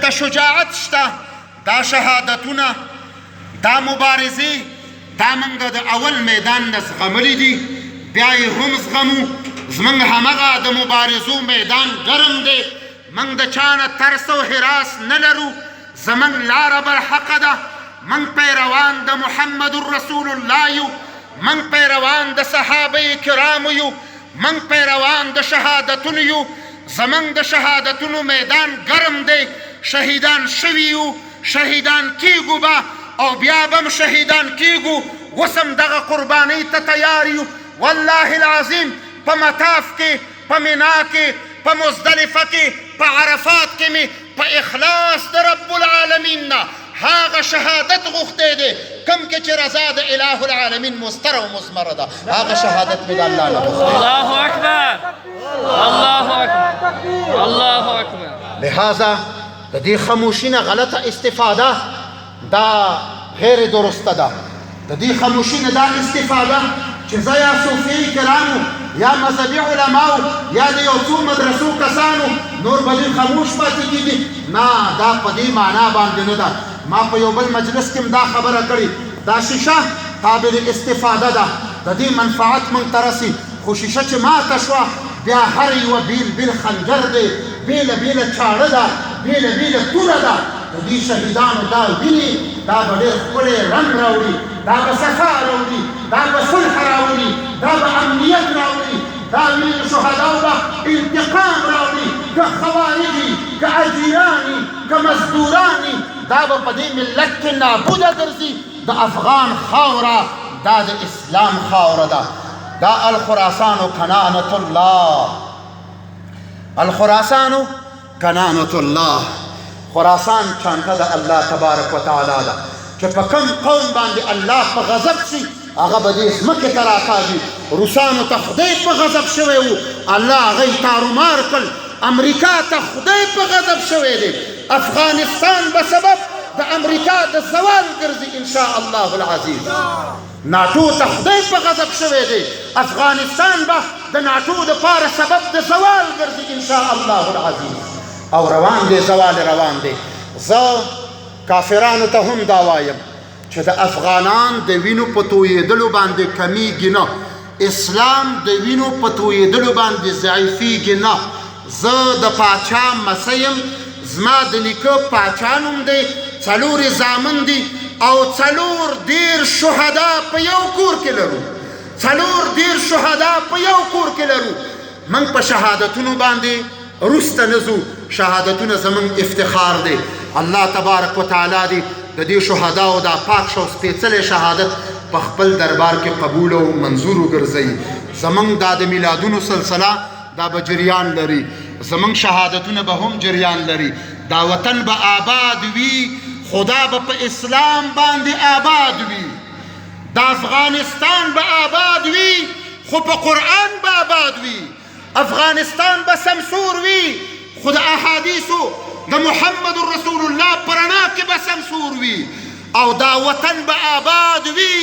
د شجاعت شته، دا شهادتونه، دا مبارزې، دا موږ د اول میدان نه زغملي دي، بیا یې هم زغمو. زموږ همغه د مبارزو میدان ګرم دی، موږ د چا نه ترس او حراس نه لرو. زموږ لاره برحقه ده، موږ پیروان د محمد رسول الله یو، موږ پیروان د صحابه کرامو یو، موږ پیروان د شهادتونو یو. زموږ د شهادتونو میدان ګرم دی، شهیدان شوي یو، شهیدان کیږو به او بیا به هم شهیدان کیږو. اوس هم دغه قربانۍ ته تیار یو. والله العظیم په مطاف کې، په منا کې، په مزدلفه کې، په عرفات کې مې په اخلاص د رب العالمین نه هغه شهادت غوښتی دی کوم کې چې رضا د اله العالمین مستر او مزمره ده، هغه شهادت مې د الله نه غوښتی. الله اکبر، الله اکبر، الله اکبر. لہذا د دې خاموشي نه غلطه استفاده دا غیر درسته ده. د دې خاموشي نه دا استفاده چې زه یا صوفیي کرامو یا مذهبي علماو یا د یو څو مدرسو کسانو نور به دوی خاموش پاتې کېږي، نه، دا په دې معنا باندې نه ده. ما په یو بل مجلس کې هم دا خبره کړې، دا شیشه قابل استفاده ده، د دې منفعت موږ ته رسي. خو شیشه چې ماته شوه بیا هر یوه بیل بیل خنجر دی، بیله بیله چاړه ده، بیله بیله توره ده. د دې شهیدانو دا ویني، دا به ډېر ښکلی رنګ راوړي، دا به صفا راوړي، دا به صلح راوړي، دا به امنیت راوړي، دا ویني د شهداو به انتقام راوړي، که خوارجي، که اجیراني، که مزدوراني، دا به په دې ملت کې نابوده ګرځي. د افغان خاوره دا د اسلام خاوره ده. دا الخراسان کنانة الله، الخراسان کنانة الله. خراسان چانټه د الله تبارک وتعالی ده چې په کوم قوم باندې الله په غضب شي هغه به دې ځمکې ته راکاږي. روسانو ته خدای په غضب شوی و، الله هغه یې تارومار کړل. امریکا ته خدای په غضب شوی دی. افغانستان به سبب د امریکا د زوال ګرځي انشاء الله العزیز. ناټو ته خدای په غضب شوی دی، افغانستان به د ناټو دپاره سبب د زوال ګرځي انشاء الله العزیز. او روان دی زوال روان دی. زه کافرانو ته هم دا وایم چې د افغانان د وینو په تویېدلو باندې کمیږي نه، اسلام د وینو په تویېدلو باندې ضعیفېږي نه. زه د پاچا مسی یم، زما د نیکه پاچا نوم دی، 4 زامن دي او 4 شهدا په یو کور کې لرو، 4 شهدا په یو کور کې لرو. موږ په شهادتونو باندې وروسته نه ځو، شهادتونه زموږ افتخار دی. الله تبارک وتعالی دې د دې شهداو دا پاک شو سپېڅلی شهادت په خپل دربار کې قبول او منظور وګرځوي. زموږ دا د میلادونو سلسله دا به جریان لري، زموږ شهادتونه به هم جریان لري. دا وطن به آباد وي، خدا به په اسلام باندې آباد وي. دا افغانستان به آباد وي، خو په قرآن به آباد وي. افغانستان به سمسور وي، خو د احادیثو د محمد رسول الله په رڼا کې به سمسور وي. او دا وطن به آباد وي.